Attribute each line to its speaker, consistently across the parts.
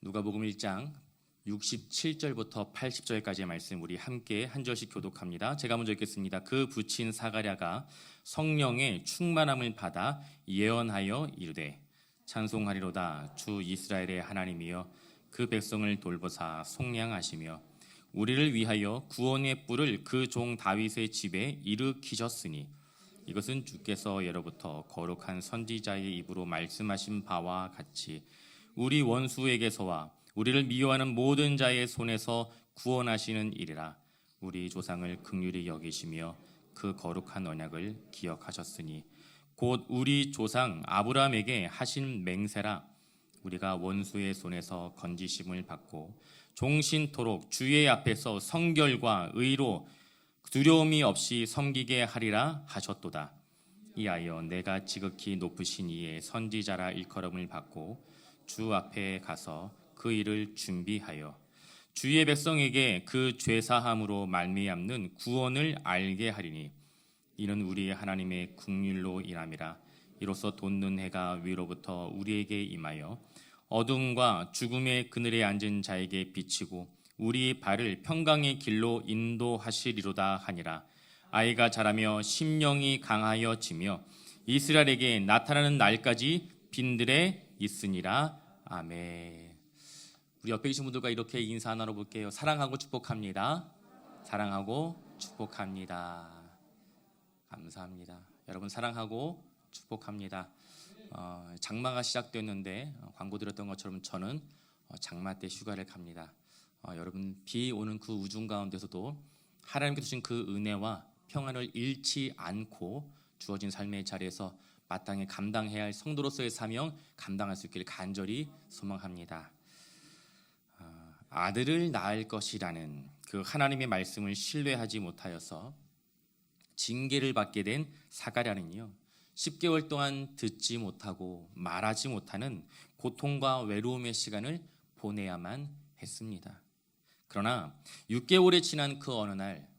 Speaker 1: 누가복음 1장 67절부터 80절까지의 말씀 우리 함께 한 절씩 교독합니다. 제가 먼저 읽겠습니다. 그 부친 사가랴가 성령의 충만함을 받아 예언하여 이르되 찬송하리로다 주 이스라엘의 하나님이여 그 백성을 돌보사 속량하시며 우리를 위하여 구원의 뿔을 그 종 다윗의 집에 일으키셨으니 이것은 주께서 예로부터 거룩한 선지자의 입으로 말씀하신 바와 같이 우리 원수에게서와 우리를 미워하는 모든 자의 손에서 구원하시는 일이라. 우리 조상을 긍휼히 여기시며 그 거룩한 언약을 기억하셨으니 곧 우리 조상 아브라함에게 하신 맹세라. 우리가 원수의 손에서 건지심을 받고 종신토록 주의 앞에서 성결과 의로 두려움이 없이 섬기게 하리라 하셨도다. 이하여 내가 지극히 높으신 이의 선지자라 일컬음을 받고 주 앞에 가서 그 일을 준비하여 주의 백성에게 그 죄사함으로 말미암는 구원을 알게 하리니 이는 우리 하나님의 긍휼로 인함이라. 이로써 돋는 해가 위로부터 우리에게 임하여 어둠과 죽음의 그늘에 앉은 자에게 비치고 우리 발을 평강의 길로 인도하시리로다 하니라. 아이가 자라며 심령이 강하여지며 이스라엘에게 나타나는 날까지 빈들에 있으니라. 아멘. 우리 옆에 계신 분들과 이렇게 인사 나눠볼게요. 사랑하고 축복합니다. 사랑하고 축복합니다. 감사합니다. 여러분 사랑하고 축복합니다. 장마가 시작됐는데 광고 드렸던 것처럼 저는 장마 때 휴가를 갑니다. 여러분 비 오는 그 우중 가운데서도 하나님께서 주신 그 은혜와 평안을 잃지 않고 주어진 삶의 자리에서 마땅히 감당해야 할 성도로서의 사명 감당할 수 있기를 간절히 소망합니다. 아들을 낳을 것이라는 그 하나님의 말씀을 신뢰하지 못하여서 징계를 받게 된 사가랴는요 10개월 동안 듣지 못하고 말하지 못하는 고통과 외로움의 시간을 보내야만 했습니다. 그러나 6개월이 지난 그 어느 날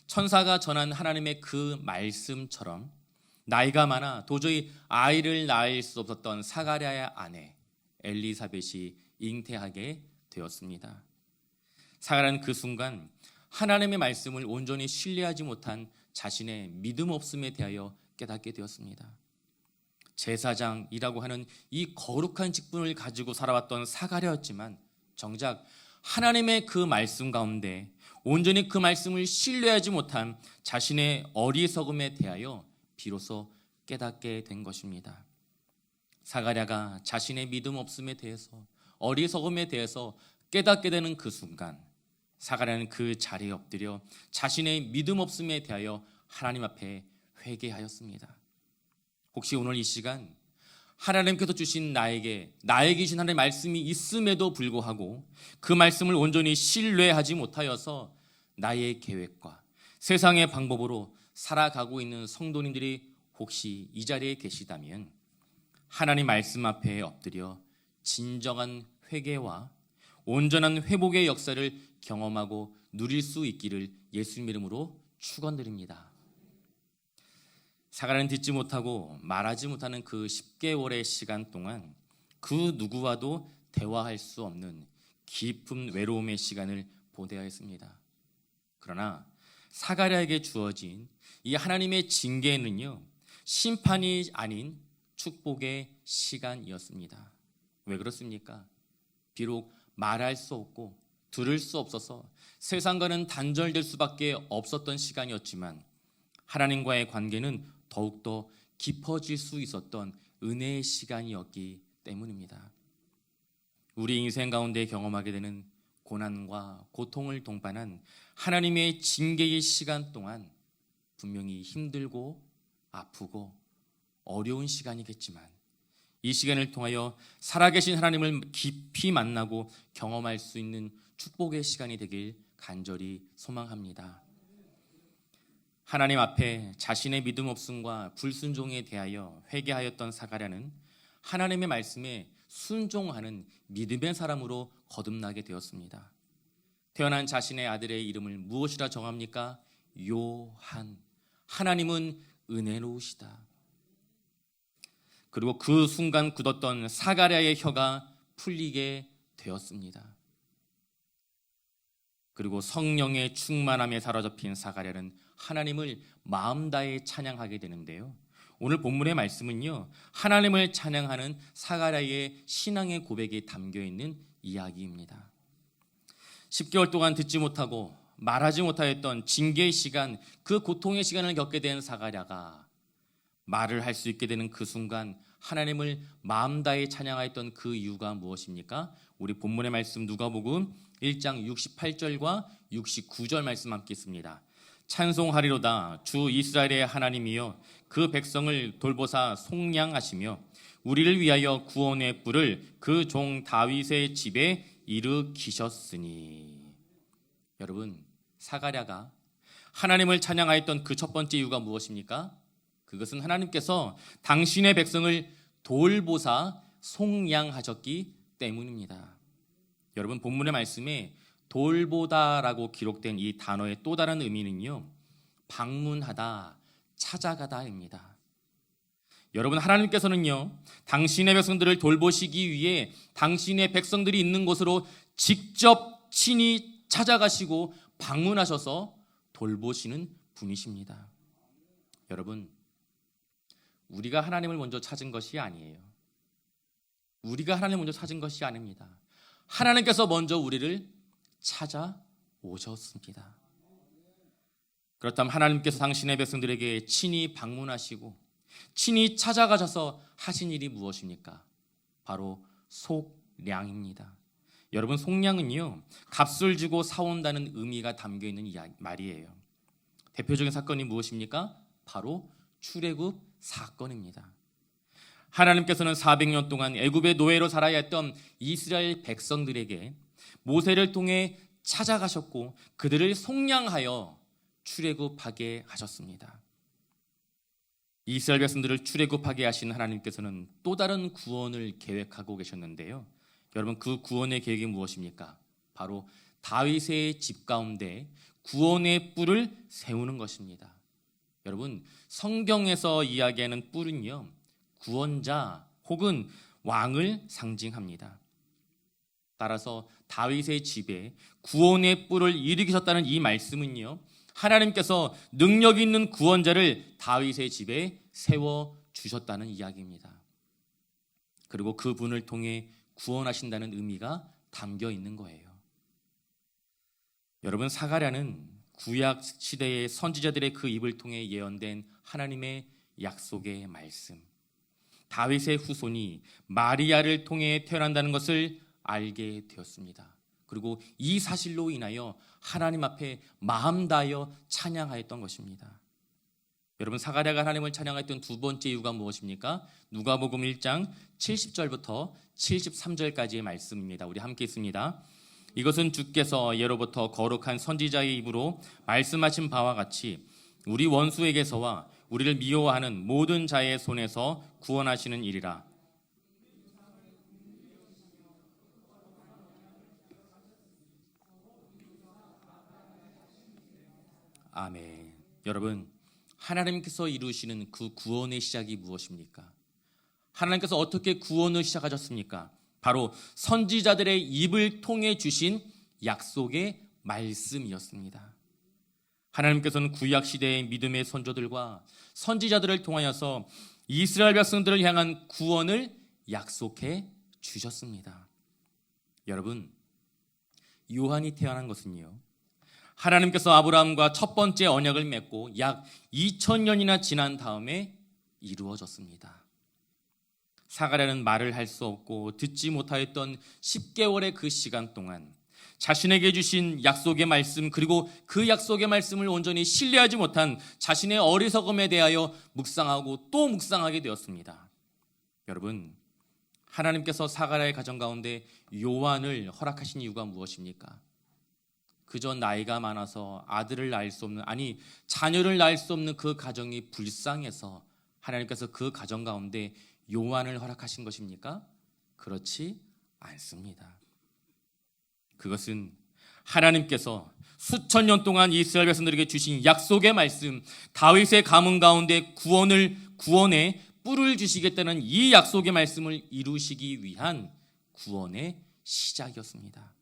Speaker 1: 천사가 전한 하나님의 그 말씀처럼 나이가 많아 도저히 아이를 낳을 수 없었던 사가랴의 아내 엘리사벳이 잉태하게 되었습니다. 사가랴는 그 순간 하나님의 말씀을 온전히 신뢰하지 못한 자신의 믿음 없음에 대하여 깨닫게 되었습니다. 제사장이라고 하는 이 거룩한 직분을 가지고 살아왔던 사가랴였지만 정작 하나님의 그 말씀 가운데 온전히 그 말씀을 신뢰하지 못한 자신의 어리석음에 대하여 비로소 깨닫게 된 것입니다. 사가랴가 자신의 믿음 없음에 대해서 어리석음에 대해서 깨닫게 되는 그 순간 사가랴는 그 자리에 엎드려 자신의 믿음 없음에 대하여 하나님 앞에 회개하였습니다. 혹시 오늘 이 시간 하나님께서 주신 나에게 주신 하나님의 말씀이 있음에도 불구하고 그 말씀을 온전히 신뢰하지 못하여서 나의 계획과 세상의 방법으로 살아가고 있는 성도님들이 혹시 이 자리에 계시다면 하나님 말씀 앞에 엎드려 진정한 회개와 온전한 회복의 역사를 경험하고 누릴 수 있기를 예수님 이름으로 축원드립니다. 사가랴는 듣지 못하고 말하지 못하는 그 10개월의 시간 동안 그 누구와도 대화할 수 없는 깊은 외로움의 시간을 보내야 했습니다. 그러나 사가랴에게 주어진 이 하나님의 징계는요 심판이 아닌 축복의 시간이었습니다. 왜 그렇습니까? 비록 말할 수 없고 들을 수 없어서 세상과는 단절될 수밖에 없었던 시간이었지만 하나님과의 관계는 더욱더 깊어질 수 있었던 은혜의 시간이었기 때문입니다. 우리 인생 가운데 경험하게 되는 고난과 고통을 동반한 하나님의 징계의 시간 동안 분명히 힘들고 아프고 어려운 시간이겠지만 이 시간을 통하여 살아계신 하나님을 깊이 만나고 경험할 수 있는 축복의 시간이 되길 간절히 소망합니다. 하나님 앞에 자신의 믿음 없음과 불순종에 대하여 회개하였던 사가랴는 하나님의 말씀에 순종하는 믿음의 사람으로 거듭나게 되었습니다. 태어난 자신의 아들의 이름을 무엇이라 정합니까? 요한. 하나님은 은혜로우시다. 그리고 그 순간 굳었던 사가랴의 혀가 풀리게 되었습니다. 그리고 성령의 충만함에 사로잡힌 사가랴는 하나님을 마음 다해 찬양하게 되는데요. 오늘 본문의 말씀은요, 하나님을 찬양하는 사가랴의 신앙의 고백이 담겨 있는 이야기입니다. 10개월 동안 듣지 못하고 말하지 못하였던 징계의 시간, 그 고통의 시간을 겪게 된 사가랴가 말을 할 수 있게 되는 그 순간 하나님을 마음 다해 찬양하였던 그 이유가 무엇입니까? 우리 본문의 말씀 누가복음 1장 68절과 69절 말씀 함께 있습니다. 찬송하리로다 주 이스라엘의 하나님이여 그 백성을 돌보사 속량하시며 우리를 위하여 구원의 뿔을 그 종 다윗의 집에 일으키셨으니. 여러분, 사가랴가 하나님을 찬양하였던 그 첫 번째 이유가 무엇입니까? 그것은 하나님께서 당신의 백성을 돌보사 속량하셨기 때문입니다. 여러분, 본문의 말씀에 돌보다라고 기록된 이 단어의 또 다른 의미는요, 방문하다, 찾아가다입니다. 여러분, 하나님께서는요, 당신의 백성들을 돌보시기 위해 당신의 백성들이 있는 곳으로 직접 친히 찾아가시고 방문하셔서 돌보시는 분이십니다. 여러분, 우리가 하나님을 먼저 찾은 것이 아니에요. 우리가 하나님을 먼저 찾은 것이 아닙니다. 하나님께서 먼저 우리를 찾아오셨습니다. 그렇다면 하나님께서 당신의 백성들에게 친히 방문하시고 친히 찾아가셔서 하신 일이 무엇입니까? 바로 속량입니다. 여러분, 속량은요, 값을 주고 사온다는 의미가 담겨있는 말이에요. 대표적인 사건이 무엇입니까? 바로 출애굽 사건입니다. 하나님께서는 400년 동안 애굽의 노예로 살아야 했던 이스라엘 백성들에게 모세를 통해 찾아가셨고 그들을 속량하여 출애굽하게 하셨습니다. 이스라엘 백성들을 출애굽하게 하신 하나님께서는 또 다른 구원을 계획하고 계셨는데요. 여러분, 그 구원의 계획이 무엇입니까? 바로 다윗의 집 가운데 구원의 뿔을 세우는 것입니다. 여러분, 성경에서 이야기하는 뿔은요, 구원자 혹은 왕을 상징합니다. 따라서 다윗의 집에 구원의 뿔을 일으키셨다는 이 말씀은요, 하나님께서 능력 있는 구원자를 다윗의 집에 세워주셨다는 이야기입니다. 그리고 그분을 통해 구원하신다는 의미가 담겨 있는 거예요. 여러분, 사가랴는 구약 시대의 선지자들의 그 입을 통해 예언된 하나님의 약속의 말씀, 다윗의 후손이 마리아를 통해 태어난다는 것을 알게 되었습니다. 그리고 이 사실로 인하여 하나님 앞에 마음 다하여 찬양하였던 것입니다. 여러분, 사가랴가 하나님을 찬양했던 두 번째 이유가 무엇입니까? 누가복음 1장 70절부터 73절까지의 말씀입니다. 우리 함께 있습니다. 이것은 주께서 예로부터 거룩한 선지자의 입으로 말씀하신 바와 같이 우리 원수에게서와 우리를 미워하는 모든 자의 손에서 구원하시는 일이라. 아멘. 여러분, 하나님께서 이루시는 그 구원의 시작이 무엇입니까? 하나님께서 어떻게 구원을 시작하셨습니까? 바로 선지자들의 입을 통해 주신 약속의 말씀이었습니다. 하나님께서는 구약 시대의 믿음의 선조들과 선지자들을 통하여서 이스라엘 백성들을 향한 구원을 약속해 주셨습니다. 여러분, 요한이 태어난 것은요, 하나님께서 아브라함과 첫 번째 언약을 맺고 약 2000년이나 지난 다음에 이루어졌습니다. 사가랴는 말을 할 수 없고 듣지 못하였던 10개월의 그 시간 동안 자신에게 주신 약속의 말씀, 그리고 그 약속의 말씀을 온전히 신뢰하지 못한 자신의 어리석음에 대하여 묵상하고 또 묵상하게 되었습니다. 여러분, 하나님께서 사가랴의 가정 가운데 요한을 허락하신 이유가 무엇입니까? 그저 나이가 많아서 아들을 낳을 수 없는, 아니 자녀를 낳을 수 없는 그 가정이 불쌍해서 하나님께서 그 가정 가운데 요한을 허락하신 것입니까? 그렇지 않습니다. 그것은 하나님께서 수천 년 동안 이스라엘 백성들에게 주신 약속의 말씀, 다윗의 가문 가운데 구원의 뿔을 주시겠다는 이 약속의 말씀을 이루시기 위한 구원의 시작이었습니다.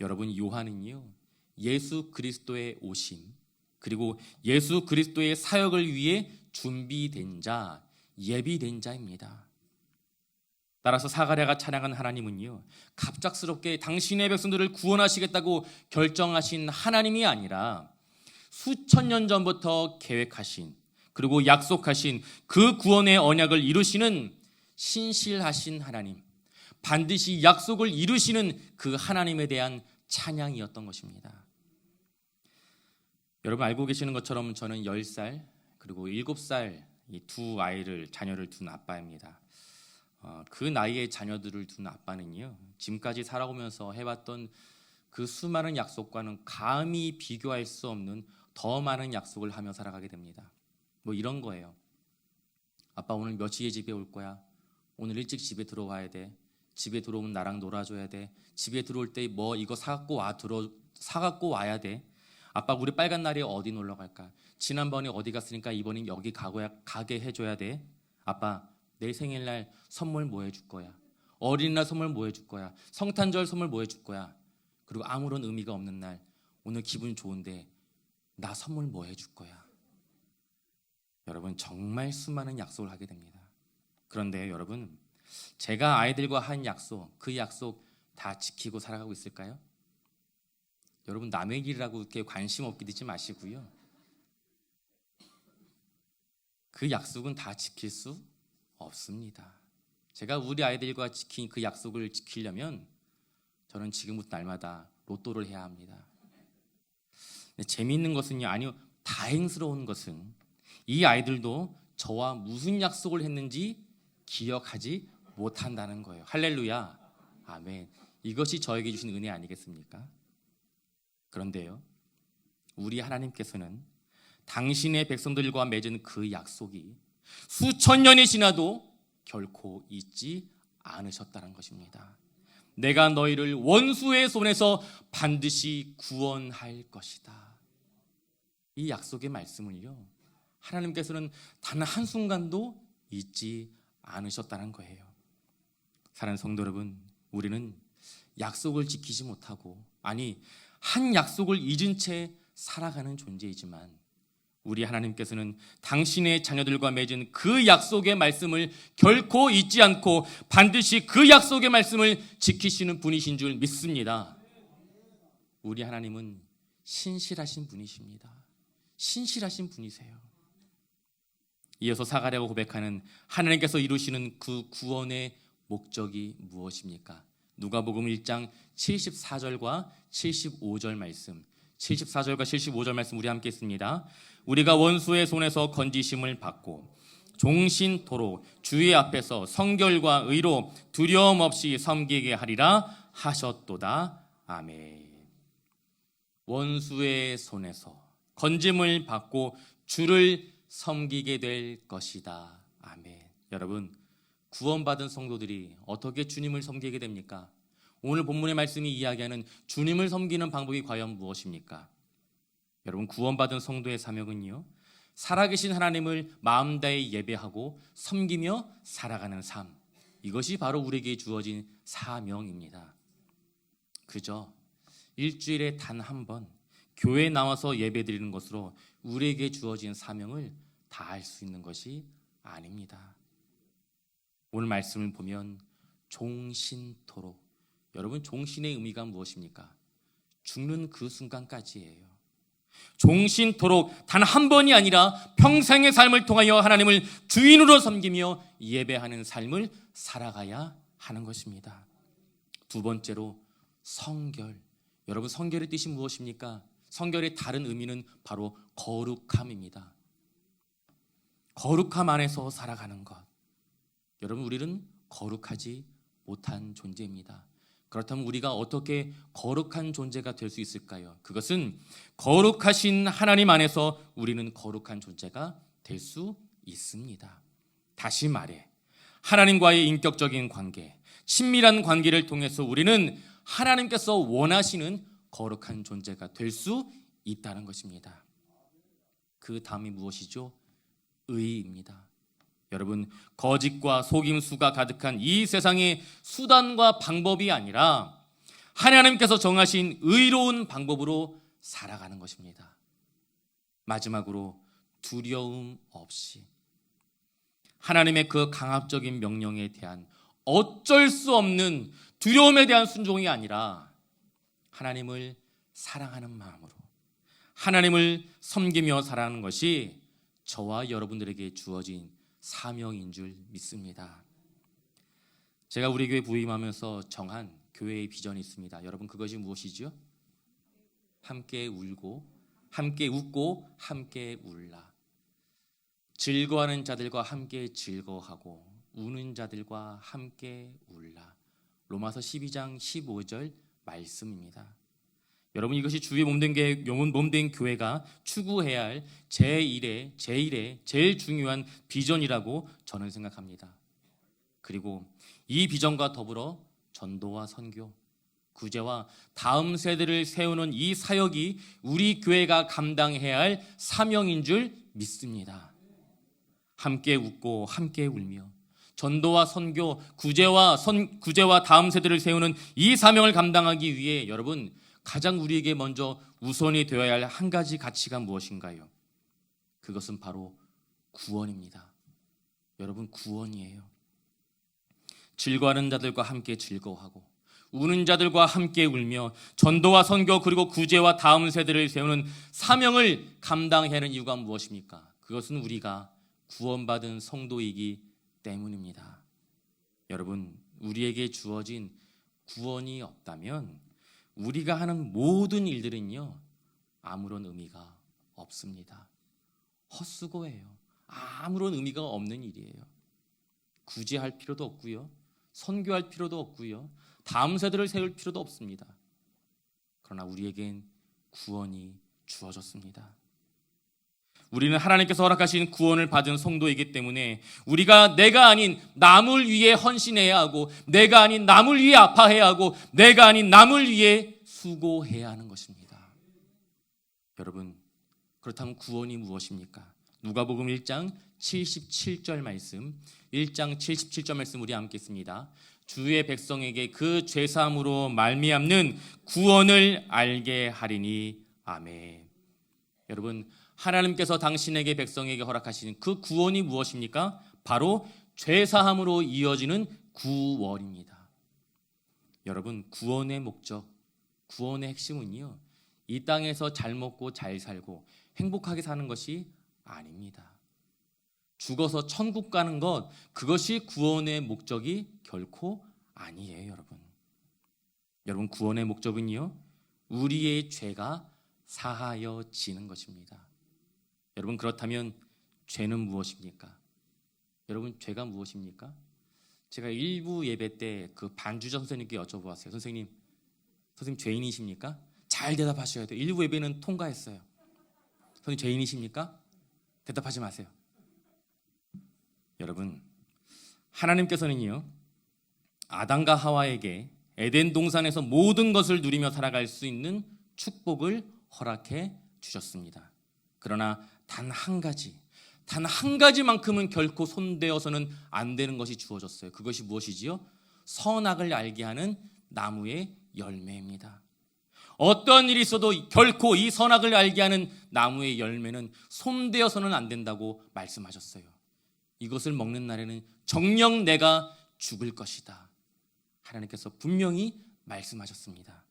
Speaker 1: 여러분, 요한은요, 예수 그리스도의 오심, 그리고 예수 그리스도의 사역을 위해 준비된 자, 예비된 자입니다. 따라서 사가랴가 찬양한 하나님은요, 갑작스럽게 당신의 백성들을 구원하시겠다고 결정하신 하나님이 아니라 수천 년 전부터 계획하신, 그리고 약속하신 그 구원의 언약을 이루시는 신실하신 하나님, 반드시 약속을 이루시는 그 하나님에 대한 찬양이었던 것입니다. 여러분 알고 계시는 것처럼 저는 10살 그리고 7살 이 두 아이를, 자녀를 둔 아빠입니다. 그 나이의 자녀들을 둔 아빠는요, 지금까지 살아오면서 해왔던 그 수많은 약속과는 감히 비교할 수 없는 더 많은 약속을 하며 살아가게 됩니다. 뭐 이런 거예요. 아빠 오늘 몇 시에 집에 올 거야? 오늘 일찍 집에 들어와야 돼. 집에 들어오면 나랑 놀아줘야 돼. 집에 들어올 때 뭐 이거 사갖고 와야 돼. 아빠 우리 빨간 날에 어디 놀러 갈까? 지난번에 어디 갔으니까 이번엔 여기 가게 해줘야 돼. 아빠 내 생일날 선물 뭐 해줄 거야? 어린이날 선물 뭐 해줄 거야? 성탄절 선물 뭐 해줄 거야? 그리고 아무런 의미가 없는 날 오늘 기분 좋은데 나 선물 뭐 해줄 거야? 여러분 정말 수많은 약속을 하게 됩니다. 그런데 여러분 제가 아이들과 한 약속, 그 약속 다 지키고 살아가고 있을까요? 여러분 남의 일이라고 이렇게 관심 없게 듣지 마시고요. 그 약속은 다 지킬 수 없습니다. 제가 우리 아이들과 지킨 그 약속을 지키려면 저는 지금부터 날마다 로또를 해야 합니다. 재미있는 것은요, 아니요, 다행스러운 것은 이 아이들도 저와 무슨 약속을 했는지 기억하지 못한다는 거예요. 할렐루야, 아멘. 이것이 저에게 주신 은혜 아니겠습니까? 그런데요, 우리 하나님께서는 당신의 백성들과 맺은 그 약속이 수천 년이 지나도 결코 잊지 않으셨다는 것입니다. 내가 너희를 원수의 손에서 반드시 구원할 것이다. 이 약속의 말씀을요, 하나님께서는 단 한순간도 잊지 않으셨다는 거예요. 사랑하는 성도 여러분, 우리는 약속을 지키지 못하고, 아니 한 약속을 잊은 채 살아가는 존재이지만 우리 하나님께서는 당신의 자녀들과 맺은 그 약속의 말씀을 결코 잊지 않고 반드시 그 약속의 말씀을 지키시는 분이신 줄 믿습니다. 우리 하나님은 신실하신 분이십니다. 신실하신 분이세요. 이어서 사가랴가 고백하는 하나님께서 이루시는 그 구원의 목적이 무엇입니까? 누가복음 1장 74절과 75절 말씀, 74절과 75절 말씀 우리 함께 읽습니다. 우리가 원수의 손에서 건지심을 받고 종신토록 주의 앞에서 성결과 의로 두려움 없이 섬기게 하리라 하셨도다. 아멘. 원수의 손에서 건짐을 받고 주를 섬기게 될 것이다. 아멘. 여러분, 구원받은 성도들이 어떻게 주님을 섬기게 됩니까? 오늘 본문의 말씀이 이야기하는 주님을 섬기는 방법이 과연 무엇입니까? 여러분, 구원받은 성도의 사명은요, 살아계신 하나님을 마음 다해 예배하고 섬기며 살아가는 삶, 이것이 바로 우리에게 주어진 사명입니다. 그저 일주일에 단 한 번 교회에 나와서 예배드리는 것으로 우리에게 주어진 사명을 다할 수 있는 것이 아닙니다. 오늘 말씀을 보면 종신토록, 여러분 종신의 의미가 무엇입니까? 죽는 그 순간까지예요. 종신토록 단 한 번이 아니라 평생의 삶을 통하여 하나님을 주인으로 섬기며 예배하는 삶을 살아가야 하는 것입니다. 두 번째로 성결. 여러분, 성결의 뜻이 무엇입니까? 성결의 다른 의미는 바로 거룩함입니다. 거룩함 안에서 살아가는 것. 여러분, 우리는 거룩하지 못한 존재입니다. 그렇다면 우리가 어떻게 거룩한 존재가 될 수 있을까요? 그것은 거룩하신 하나님 안에서 우리는 거룩한 존재가 될 수 있습니다. 다시 말해, 하나님과의 인격적인 관계, 친밀한 관계를 통해서 우리는 하나님께서 원하시는 거룩한 존재가 될 수 있다는 것입니다. 그 다음이 무엇이죠? 의입니다. 여러분, 거짓과 속임수가 가득한 이 세상의 수단과 방법이 아니라 하나님께서 정하신 의로운 방법으로 살아가는 것입니다. 마지막으로 두려움 없이 하나님의 그 강압적인 명령에 대한 어쩔 수 없는 두려움에 대한 순종이 아니라 하나님을 사랑하는 마음으로 하나님을 섬기며 살아가는 것이 저와 여러분들에게 주어진 사명인 줄 믿습니다. 제가 우리 교회 부임하면서 정한 교회의 비전이 있습니다. 여러분, 그것이 무엇이죠? 함께 울고 함께 웃고 함께 울라. 즐거워하는 자들과 함께 즐거워하고 우는 자들과 함께 울라. 로마서 12장 15절 말씀입니다. 여러분, 이것이 주의 몸된 교회가 추구해야 할 제일 중요한 비전이라고 저는 생각합니다. 그리고 이 비전과 더불어 전도와 선교, 구제와 다음 세대를 세우는 이 사역이 우리 교회가 감당해야 할 사명인 줄 믿습니다. 함께 웃고 함께 울며 전도와 선교, 구제와 다음 세대를 세우는 이 사명을 감당하기 위해 여러분, 가장 우리에게 먼저 우선이 되어야 할 한 가지 가치가 무엇인가요? 그것은 바로 구원입니다. 여러분, 구원이에요. 즐거워하는 자들과 함께 즐거워하고 우는 자들과 함께 울며 전도와 선교 그리고 구제와 다음 세대를 세우는 사명을 감당해야 하는 이유가 무엇입니까? 그것은 우리가 구원받은 성도이기 때문입니다. 여러분, 우리에게 주어진 구원이 없다면 우리가 하는 모든 일들은요, 아무런 의미가 없습니다. 헛수고예요. 아무런 의미가 없는 일이에요. 구제할 필요도 없고요, 선교할 필요도 없고요, 다음 세대를 세울 필요도 없습니다. 그러나 우리에겐 구원이 주어졌습니다. 우리는 하나님께서 허락하신 구원을 받은 성도이기 때문에 우리가 내가 아닌 남을 위해 헌신해야 하고, 내가 아닌 남을 위해 아파해야 하고, 내가 아닌 남을 위해 수고해야 하는 것입니다. 여러분, 그렇다면 구원이 무엇입니까? 누가복음 1장 77절 말씀, 1장 77절 말씀 우리 함께 읽습니다. 주의 백성에게 그 죄사함으로 말미암는 구원을 알게 하리니. 아멘. 여러분, 하나님께서 당신에게 백성에게 허락하시는 그 구원이 무엇입니까? 바로 죄사함으로 이어지는 구원입니다. 여러분, 구원의 목적, 구원의 핵심은요, 이 땅에서 잘 먹고 잘 살고 행복하게 사는 것이 아닙니다. 죽어서 천국 가는 것, 그것이 구원의 목적이 결코 아니에요. 여러분, 구원의 목적은요, 우리의 죄가 사하여지는 것입니다. 여러분, 그렇다면 죄는 무엇입니까? 여러분, 죄가 무엇입니까? 제가 일부 예배 때 그 반주자 선생님께 여쭤보았어요. 선생님 죄인이십니까? 잘 대답하셔야 돼요. 일부 예배는 통과했어요. 선생님 죄인이십니까? 대답하지 마세요. 여러분, 하나님께서는요, 아담과 하와에게 에덴 동산에서 모든 것을 누리며 살아갈 수 있는 축복을 허락해 주셨습니다. 그러나 단 한 가지만큼은 결코 손대어서는 안 되는 것이 주어졌어요. 그것이 무엇이지요? 선악을 알게 하는 나무의 열매입니다. 어떤 일이 있어도 결코 이 선악을 알게 하는 나무의 열매는 손대어서는 안 된다고 말씀하셨어요. 이것을 먹는 날에는 정녕 내가 죽을 것이다. 하나님께서 분명히 말씀하셨습니다.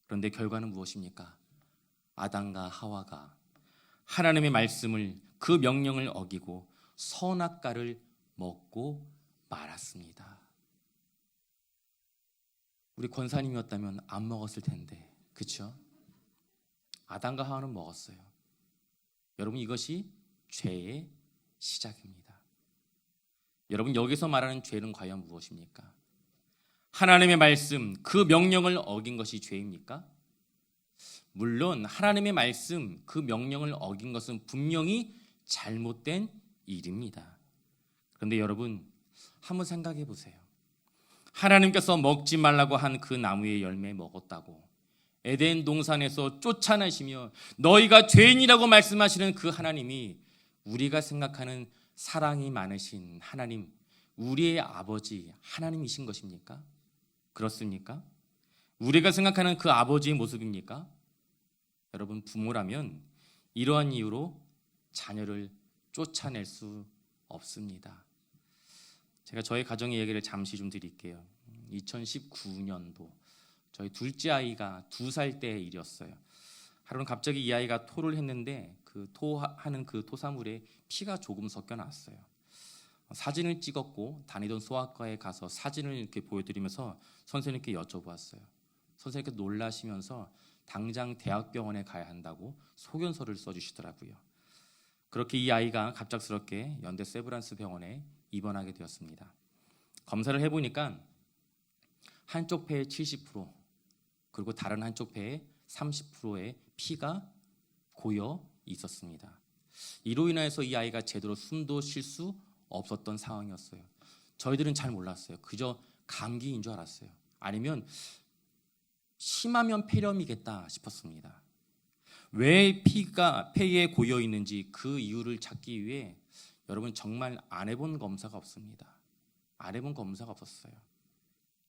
Speaker 1: 그런데 결과는 무엇입니까? 아담과 하와가 하나님의 말씀을, 그 명령을 어기고 선악과를 먹고 말았습니다. 우리 권사님이었다면 안 먹었을 텐데, 그렇죠? 아담과 하와는 먹었어요. 여러분, 이것이 죄의 시작입니다. 여러분, 여기서 말하는 죄는 과연 무엇입니까? 하나님의 말씀, 그 명령을 어긴 것이 죄입니까? 물론 하나님의 말씀, 그 명령을 어긴 것은 분명히 잘못된 일입니다. 그런데 여러분, 한번 생각해 보세요. 하나님께서 먹지 말라고 한 그 나무의 열매 먹었다고 에덴 동산에서 쫓아내시며 너희가 죄인이라고 말씀하시는 그 하나님이 우리가 생각하는 사랑이 많으신 하나님, 우리의 아버지 하나님이신 것입니까? 그렇습니까? 우리가 생각하는 그 아버지의 모습입니까? 여러분, 부모라면 이러한 이유로 자녀를 쫓아낼 수 없습니다. 제가 저희 가정의 얘기를 잠시 좀 드릴게요. 2019년도 저희 둘째 아이가 2살 때 일이었어요. 하루는 갑자기 이 아이가 토를 했는데 그 토하는 그 토사물에 피가 조금 섞여 나왔어요. 사진을 찍었고 다니던 소아과에 가서 사진을 이렇게 보여드리면서 선생님께 여쭤보았어요. 선생님께 놀라시면서 당장 대학병원에 가야 한다고 소견서를 써주시더라고요. 그렇게 이 아이가 갑작스럽게 연대 세브란스 병원에 입원하게 되었습니다. 검사를 해보니까 한쪽 폐에 70% 그리고 다른 한쪽 폐에 30%의 피가 고여 있었습니다. 이로 인해서 이 아이가 제대로 숨도 쉴 수 없었던 상황이었어요. 저희들은 잘 몰랐어요. 그저 감기인 줄 알았어요. 아니면 심하면 폐렴이겠다 싶었습니다. 왜 피가 폐에 고여 있는지 그 이유를 찾기 위해 여러분 정말 안 해본 검사가 없습니다. 안 해본 검사가 없었어요.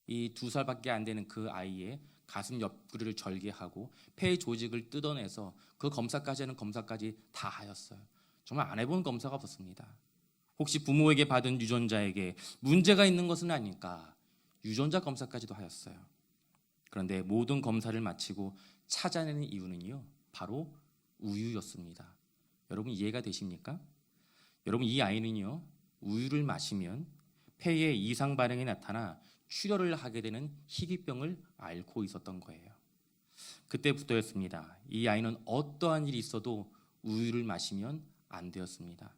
Speaker 1: 이 2살밖에 안 되는 그 아이의 가슴 옆구리를 절개하고 폐 조직을 뜯어내서 그 검사까지 하는 검사까지 다 하였어요. 정말 안 해본 검사가 없었습니다. 혹시 부모에게 받은 유전자에게 문제가 있는 것은 아닐까? 유전자 검사까지도 하였어요. 그런데 모든 검사를 마치고 찾아내는 이유는요, 바로 우유였습니다. 여러분 이해가 되십니까? 여러분 이 아이는요, 우유를 마시면 폐에 이상 반응이 나타나 출혈을 하게 되는 희귀병을 앓고 있었던 거예요. 그때부터였습니다. 이 아이는 어떠한 일이 있어도 우유를 마시면 안 되었습니다.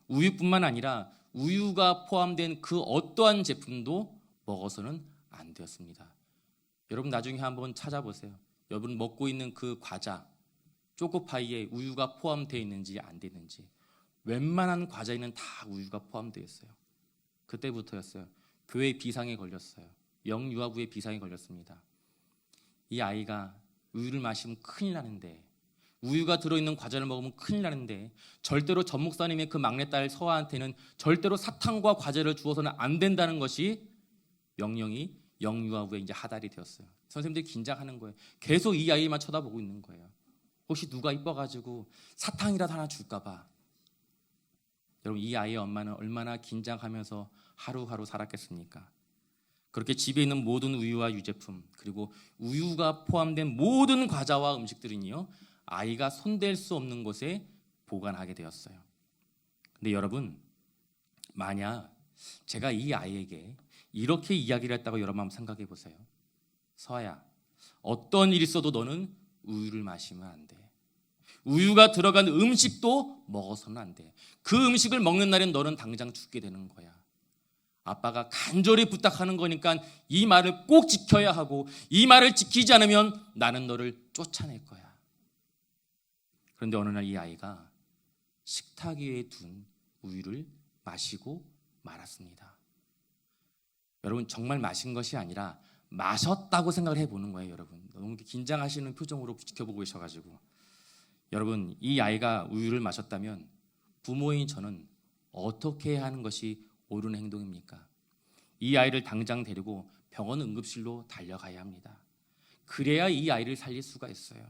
Speaker 1: 우유뿐만 아니라 우유가 포함된 그 어떠한 제품도 먹어서는 안 되었습니다. 여러분 나중에 한번 찾아보세요. 여러분 먹고 있는 그 과자, 초코파이에 우유가 포함되어 있는지 안 되는지. 웬만한 과자에는 다 우유가 포함되어 있어요. 그때부터였어요. 교회 비상에 걸렸어요. 영유아부의 비상에 걸렸습니다. 이 아이가 우유를 마시면 큰일 나는데, 우유가 들어있는 과자를 먹으면 큰일 나는데, 절대로 전 목사님의 그 막내딸 서아한테는 절대로 사탕과 과자를 주어서는 안 된다는 것이 명령이 영유아부에 이제 하달이 되었어요. 선생님들이 긴장하는 거예요. 계속 이 아이만 쳐다보고 있는 거예요. 혹시 누가 이뻐가지고 사탕이라도 하나 줄까 봐. 여러분 이 아이의 엄마는 얼마나 긴장하면서 하루하루 살았겠습니까? 그렇게 집에 있는 모든 우유와 유제품, 그리고 우유가 포함된 모든 과자와 음식들은요, 아이가 손댈 수 없는 곳에 보관하게 되었어요. 근데 여러분, 만약 제가 이 아이에게 이렇게 이야기를 했다고 여러분 한번 생각해 보세요. 서아야, 어떤 일이 있어도 너는 우유를 마시면 안 돼. 우유가 들어간 음식도 먹어서는 안 돼. 그 음식을 먹는 날엔 너는 당장 죽게 되는 거야. 아빠가 간절히 부탁하는 거니까 이 말을 꼭 지켜야 하고, 이 말을 지키지 않으면 나는 너를 쫓아낼 거야. 그런데 어느 날 이 아이가 식탁 위에 둔 우유를 마시고 말았습니다. 여러분 정말 마신 것이 아니라 마셨다고 생각을 해보는 거예요. 여러분 너무 긴장하시는 표정으로 지켜보고 계셔가지고, 여러분 이 아이가 우유를 마셨다면 부모인 저는 어떻게 해야 하는 것이 옳은 행동입니까? 이 아이를 당장 데리고 병원 응급실로 달려가야 합니다. 그래야 이 아이를 살릴 수가 있어요.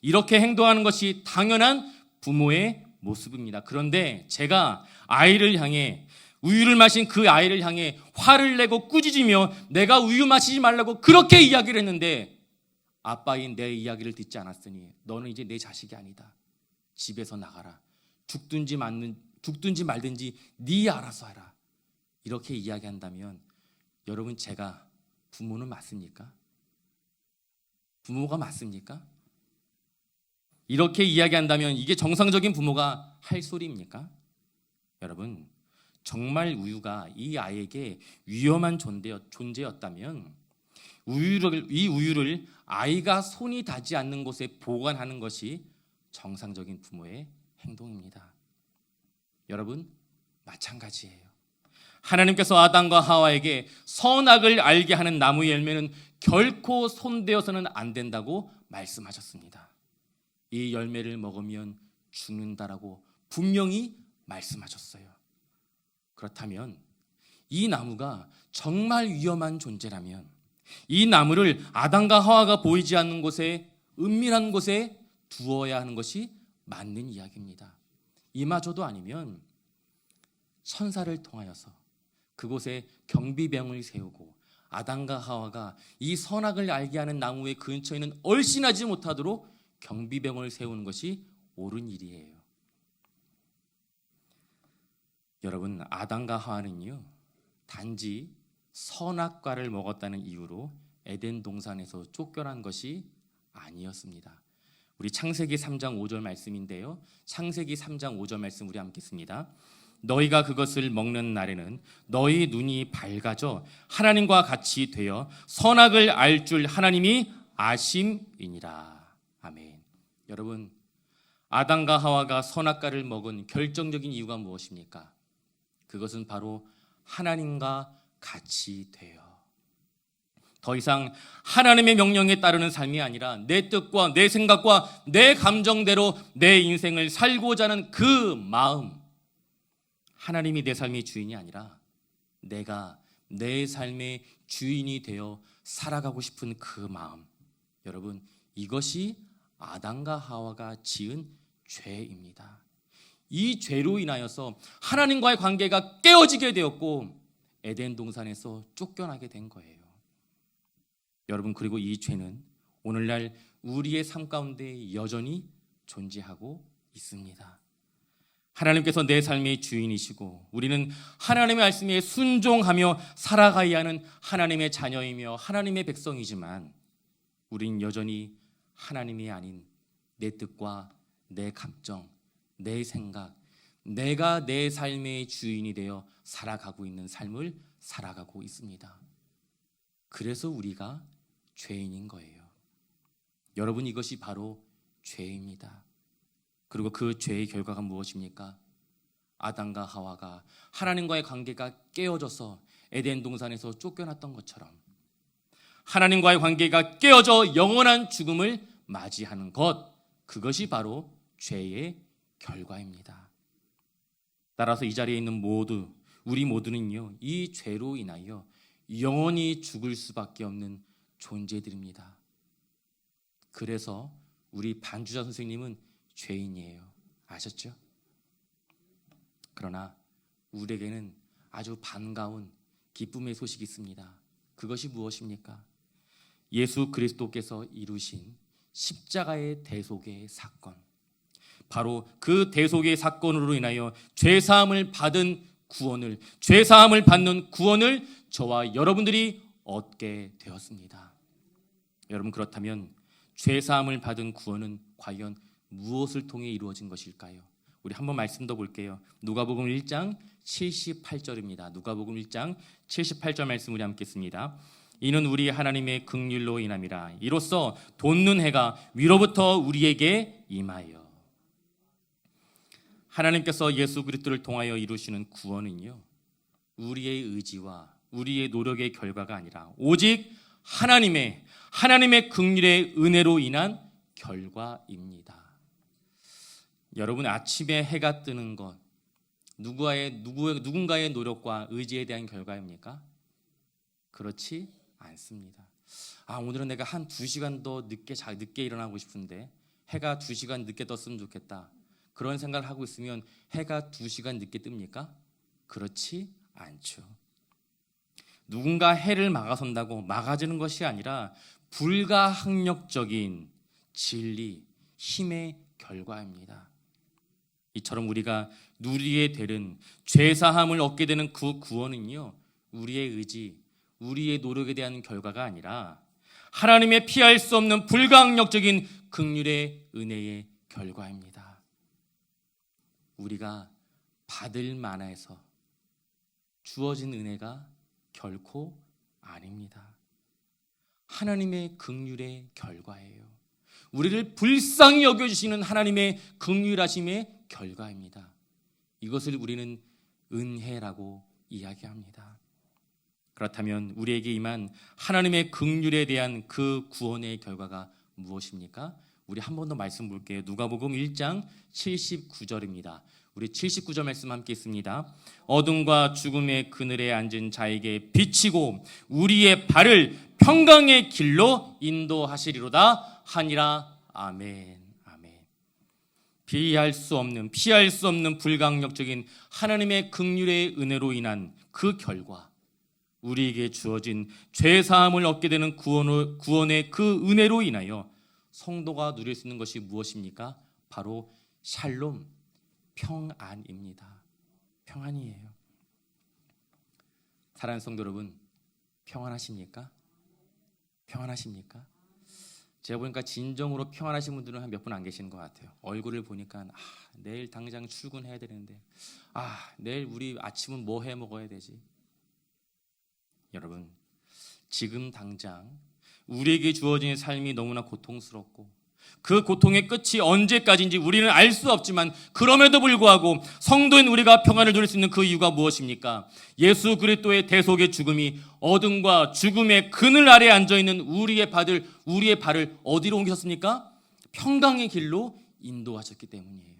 Speaker 1: 이렇게 행동하는 것이 당연한 부모의 모습입니다. 그런데 제가 아이를 향해, 우유를 마신 그 아이를 향해 화를 내고 꾸짖으며 내가 우유 마시지 말라고 그렇게 이야기를 했는데, 아빠인 내 이야기를 듣지 않았으니 너는 이제 내 자식이 아니다. 집에서 나가라. 죽든지 말든지 네 알아서 하라. 이렇게 이야기한다면 여러분 제가 부모는 맞습니까? 부모가 맞습니까? 이렇게 이야기한다면 이게 정상적인 부모가 할 소리입니까? 여러분 정말 우유가 이 아이에게 위험한 존재였다면 이 우유를 아이가 손이 닿지 않는 곳에 보관하는 것이 정상적인 부모의 행동입니다. 여러분 마찬가지예요. 하나님께서 아담과 하와에게 선악을 알게 하는 나무 열매는 결코 손대어서는 안 된다고 말씀하셨습니다. 이 열매를 먹으면 죽는다라고 분명히 말씀하셨어요. 그렇다면 이 나무가 정말 위험한 존재라면 이 나무를 아담과 하와가 보이지 않는 곳에, 은밀한 곳에 두어야 하는 것이 맞는 이야기입니다. 이마저도 아니면 천사를 통하여서 그곳에 경비병을 세우고 아담과 하와가 이 선악을 알게 하는 나무의 근처에는 얼씬하지 못하도록 경비병을 세우는 것이 옳은 일이에요. 여러분, 아담과 하와는요, 단지 선악과를 먹었다는 이유로 에덴 동산에서 쫓겨난 것이 아니었습니다. 우리 창세기 3장 5절 말씀인데요, 창세기 3장 5절 말씀 우리 함께 읽습니다. 너희가 그것을 먹는 날에는 너희 눈이 밝아져 하나님과 같이 되어 선악을 알 줄 하나님이 아심이니라. 아멘. 여러분, 아담과 하와가 선악과를 먹은 결정적인 이유가 무엇입니까? 그것은 바로 하나님과 같이 돼요. 더 이상 하나님의 명령에 따르는 삶이 아니라 내 뜻과 내 생각과 내 감정대로 내 인생을 살고자 하는 그 마음, 하나님이 내 삶의 주인이 아니라 내가 내 삶의 주인이 되어 살아가고 싶은 그 마음, 여러분, 이것이 아담과 하와가 지은 죄입니다. 이 죄로 인하여서 하나님과의 관계가 깨어지게 되었고 에덴 동산에서 쫓겨나게 된 거예요. 여러분, 그리고 이 죄는 오늘날 우리의 삶 가운데 여전히 존재하고 있습니다. 하나님께서 내 삶의 주인이시고 우리는 하나님의 말씀에 순종하며 살아가야 하는 하나님의 자녀이며 하나님의 백성이지만 우린 여전히 하나님이 아닌 내 뜻과 내 감정, 내 생각, 내가 내 삶의 주인이 되어 살아가고 있는 삶을 살아가고 있습니다. 그래서 우리가 죄인인 거예요. 여러분, 이것이 바로 죄입니다. 그리고 그 죄의 결과가 무엇입니까? 아담과 하와가 하나님과의 관계가 깨어져서 에덴 동산에서 쫓겨났던 것처럼 하나님과의 관계가 깨어져 영원한 죽음을 맞이하는 것, 그것이 바로 죄의 결과입니다. 따라서 이 자리에 있는 우리 모두는요, 이 죄로 인하여 영원히 죽을 수밖에 없는 존재들입니다. 그래서 우리 반주자 선생님은 죄인이에요. 아셨죠? 그러나 우리에게는 아주 반가운 기쁨의 소식이 있습니다. 그것이 무엇입니까? 예수 그리스도께서 이루신 십자가의 대속의 사건, 바로 그 대속의 사건으로 인하여 죄사함을 받은 구원을, 죄사함을 받는 구원을 저와 여러분들이 얻게 되었습니다. 여러분, 그렇다면 죄사함을 받은 구원은 과연 무엇을 통해 이루어진 것일까요? 우리 한번 말씀 더 볼게요. 누가복음 1장 78절입니다. 누가복음 1장 78절 말씀 우리 함께 읽습니다. 이는 우리 하나님의 긍휼로 인함이라. 이로써 돋는 해가 위로부터 우리에게 임하여. 하나님께서 예수 그리스도를 통하여 이루시는 구원은요, 우리의 의지와 우리의 노력의 결과가 아니라 오직 하나님의 긍휼의 은혜로 인한 결과입니다. 여러분, 아침에 해가 뜨는 것, 누군가의 노력과 의지에 대한 결과입니까? 그렇지 않습니다. 오늘은 내가 한 2시간 더 늦게 일어나고 싶은데 해가 2시간 늦게 떴으면 좋겠다, 그런 생각을 하고 있으면 해가 2시간 늦게 뜹니까? 그렇지 않죠. 누군가 해를 막아선다고 막아지는 것이 아니라 불가항력적인 진리, 힘의 결과입니다. 이처럼 우리가 누리게 되는 죄사함을 얻게 되는 그 구원은요, 우리의 의지, 우리의 노력에 대한 결과가 아니라 하나님의 피할 수 없는 불가항력적인 긍휼의 은혜의 결과입니다. 우리가 받을 만해서 주어진 은혜가 결코 아닙니다. 하나님의 긍휼의 결과예요. 우리를 불쌍히 여겨주시는 하나님의 긍휼하심의 결과입니다. 이것을 우리는 은혜라고 이야기합니다. 그렇다면 우리에게 임한 하나님의 긍휼에 대한 그 구원의 결과가 무엇입니까? 우리 한 번 더 말씀 볼게요. 누가복음 1장 79절입니다. 우리 79절 말씀 함께 있습니다. 어둠과 죽음의 그늘에 앉은 자에게 비치고 우리의 발을 평강의 길로 인도하시리로다 하니라. 아멘. 아멘. 피할 수 없는 불강력적인 하나님의 긍휼의 은혜로 인한 그 결과, 우리에게 주어진 죄사함을 얻게 되는 구원의 그 은혜로 인하여 성도가 누릴 수 있는 것이 무엇입니까? 바로 샬롬, 평안입니다. 평안이에요. 사랑하는 성도 여러분, 평안하십니까? 평안하십니까? 제가 보니까 진정으로 평안하신 분들은 한 몇 분 안 계시는 것 같아요. 얼굴을 보니까 내일 당장 출근해야 되는데, 내일 우리 아침은 뭐 해 먹어야 되지? 여러분, 지금 당장 우리에게 주어진 삶이 너무나 고통스럽고 그 고통의 끝이 언제까지인지 우리는 알 수 없지만, 그럼에도 불구하고 성도인 우리가 평안을 누릴 수 있는 그 이유가 무엇입니까? 예수 그리스도의 대속의 죽음이 어둠과 죽음의 그늘 아래에 앉아있는 우리의 발을 어디로 옮기셨습니까? 평강의 길로 인도하셨기 때문이에요.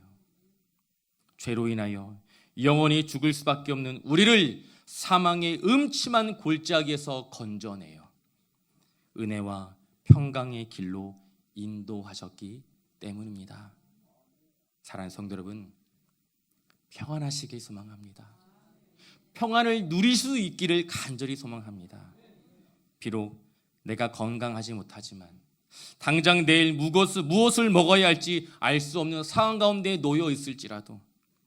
Speaker 1: 죄로 인하여 영원히 죽을 수밖에 없는 우리를 사망의 음침한 골짜기에서 건져내요 은혜와 평강의 길로 인도하셨기 때문입니다. 사랑하는 성도 여러분, 평안하시길 소망합니다. 평안을 누릴 수 있기를 간절히 소망합니다. 비록 내가 건강하지 못하지만, 당장 내일 무엇을 먹어야 할지 알 수 없는 상황 가운데 놓여 있을지라도,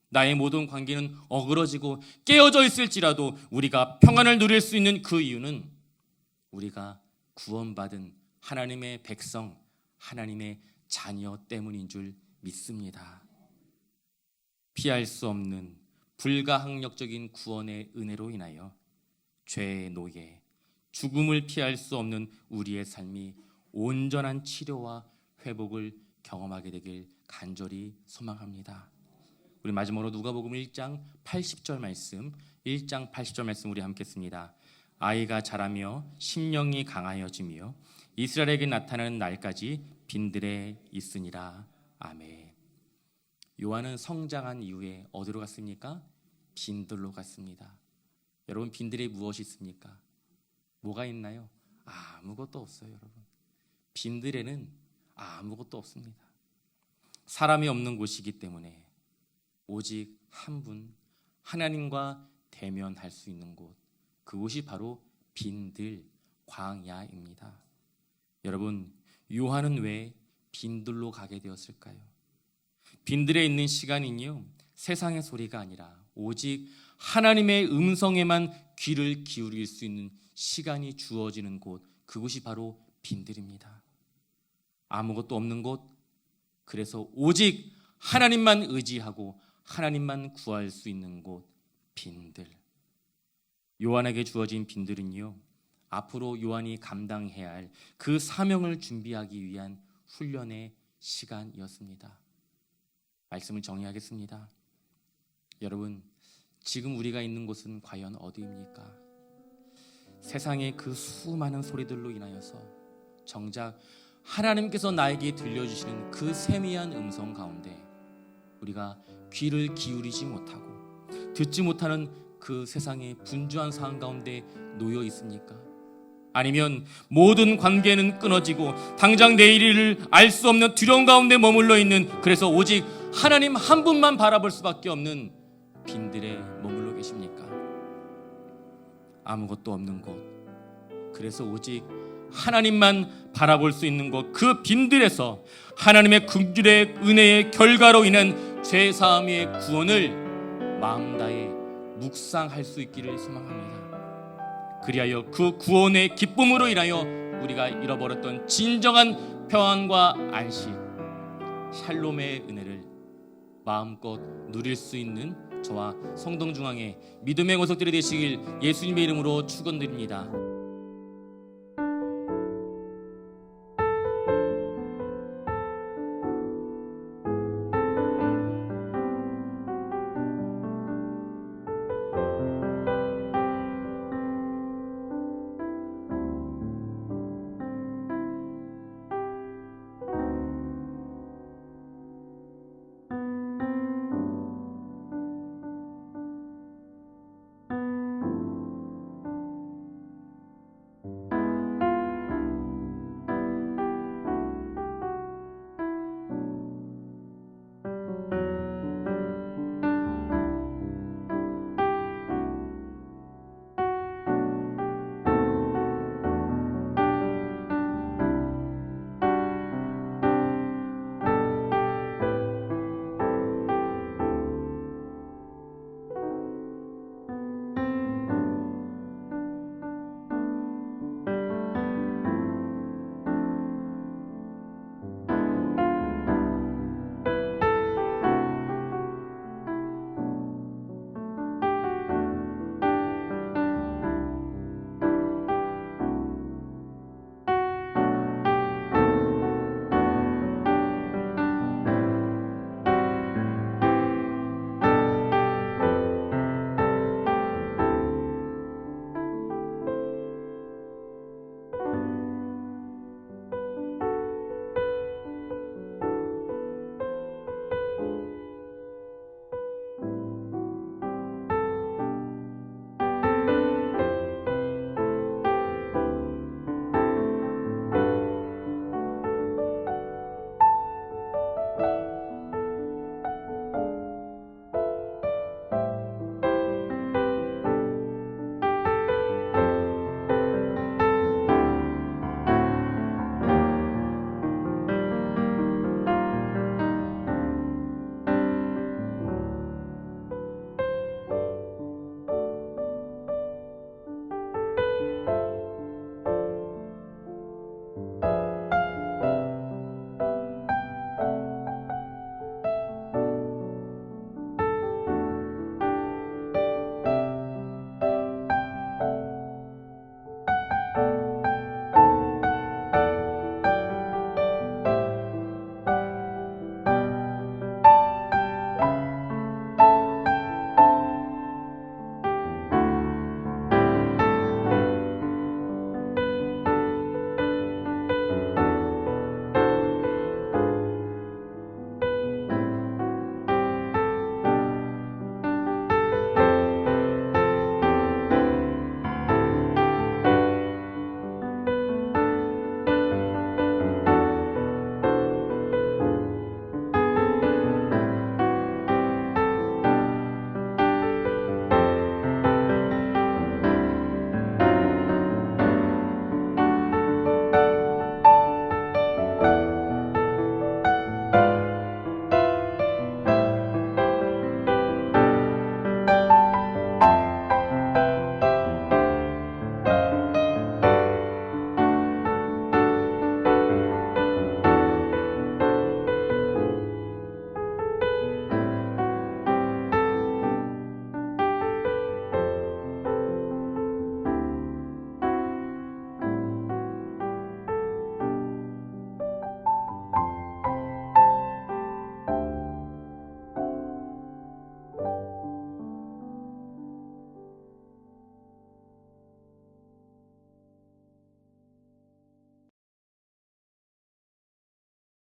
Speaker 1: 나의 모든 관계는 어그러지고 깨어져 있을지라도 우리가 평안을 누릴 수 있는 그 이유는 우리가 구원받은 하나님의 백성, 하나님의 자녀 때문인 줄 믿습니다. 피할 수 없는 불가항력적인 구원의 은혜로 인하여 죄의 노예, 죽음을 피할 수 없는 우리의 삶이 온전한 치료와 회복을 경험하게 되길 간절히 소망합니다. 우리 마지막으로 누가복음 1장 80절 말씀 우리 함께 읽습니다. 아이가 자라며 심령이 강하여지며 이스라엘에게 나타나는 날까지 빈들에 있으니라. 아멘. 요한은 성장한 이후에 어디로 갔습니까? 빈들로 갔습니다. 여러분, 빈들에 무엇이 있습니까? 뭐가 있나요? 아무것도 없어요. 여러분, 빈들에는 아무것도 없습니다. 사람이 없는 곳이기 때문에 오직 한 분, 하나님과 대면할 수 있는 곳, 그곳이 바로 빈들, 광야입니다. 여러분, 요한은 왜 빈들로 가게 되었을까요? 빈들에 있는 시간은요, 세상의 소리가 아니라 오직 하나님의 음성에만 귀를 기울일 수 있는 시간이 주어지는 곳, 그곳이 바로 빈들입니다. 아무것도 없는 곳, 그래서 오직 하나님만 의지하고 하나님만 구할 수 있는 곳, 빈들. 요한에게 주어진 빈들은요, 앞으로 요한이 감당해야 할 그 사명을 준비하기 위한 훈련의 시간이었습니다. 말씀을 정리하겠습니다. 여러분, 지금 우리가 있는 곳은 과연 어디입니까? 세상의 그 수많은 소리들로 인하여서 정작 하나님께서 나에게 들려주시는 그 세미한 음성 가운데 우리가 귀를 기울이지 못하고 듣지 못하는 그 세상의 분주한 상황 가운데 놓여 있습니까? 아니면 모든 관계는 끊어지고 당장 내일을 알 수 없는 두려움 가운데 머물러 있는, 그래서 오직 하나님 한 분만 바라볼 수밖에 없는 빈들에 머물러 계십니까? 아무것도 없는 곳, 그래서 오직 하나님만 바라볼 수 있는 곳, 그 빈들에서 하나님의 긍휼의 은혜의 결과로 인한 죄사함의 구원을 마음 다해 묵상할 수 있기를 소망합니다. 그리하여 그 구원의 기쁨으로 인하여 우리가 잃어버렸던 진정한 평안과 안식, 샬롬의 은혜를 마음껏 누릴 수 있는 저와 성동중앙의 믿음의 권속들이 되시길 예수님의 이름으로 축원드립니다.